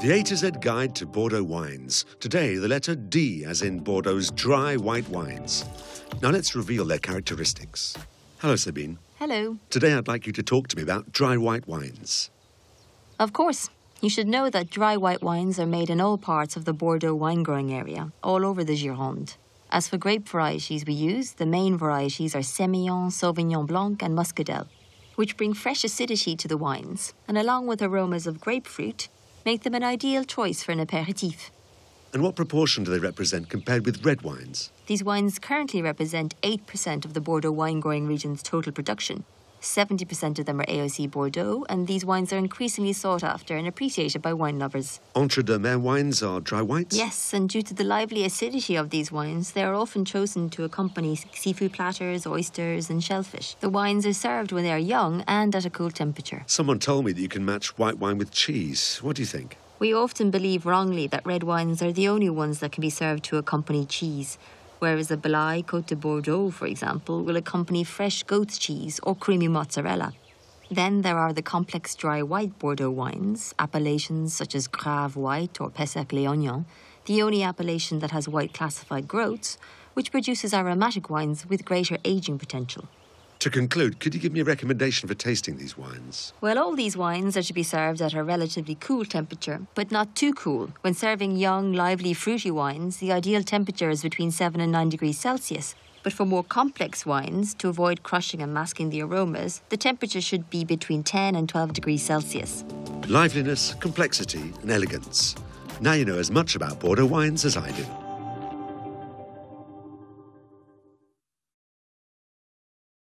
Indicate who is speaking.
Speaker 1: The A to Z guide to Bordeaux wines. Today, the letter D, as in Bordeaux's dry white wines. Now let's reveal their characteristics. Hello, Sabine.
Speaker 2: Hello.
Speaker 1: Today I'd like you to talk to me about dry white wines.
Speaker 2: Of course. You should know that dry white wines are made in all parts of the Bordeaux wine-growing area, all over the Gironde. As for grape varieties we use, the main varieties are Semillon, Sauvignon Blanc and Muscadel, which bring fresh acidity to the wines, and along with aromas of grapefruit, make them an ideal choice for an apéritif.
Speaker 1: And what proportion do they represent compared with red wines?
Speaker 2: These wines currently represent 8% of the Bordeaux wine-growing region's total production. 70% of them are AOC Bordeaux, and these wines are increasingly sought after and appreciated by wine lovers.
Speaker 1: Entre-deux-mer wines are dry whites?
Speaker 2: Yes, and due to the lively acidity of these wines, they are often chosen to accompany seafood platters, oysters and shellfish. The wines are served when they are young and at a cool temperature.
Speaker 1: Someone told me that you can match white wine with cheese. What do you think?
Speaker 2: We often believe wrongly that red wines are the only ones that can be served to accompany cheese, whereas a Belay Côte de Bordeaux, for example, will accompany fresh goat's cheese or creamy mozzarella. Then there are the complex dry white Bordeaux wines, appellations such as Grave White or Pessac Léognan, the only appellation that has white classified groats, which produces aromatic wines with greater aging potential.
Speaker 1: To conclude, could you give me a recommendation for tasting these wines?
Speaker 2: Well, all these wines are to be served at a relatively cool temperature, but not too cool. When serving young, lively, fruity wines, the ideal temperature is between 7 and 9 degrees Celsius. But for more complex wines, to avoid crushing and masking the aromas, the temperature should be between 10 and 12 degrees Celsius.
Speaker 1: Liveliness, complexity and elegance. Now you know as much about Bordeaux wines as I do.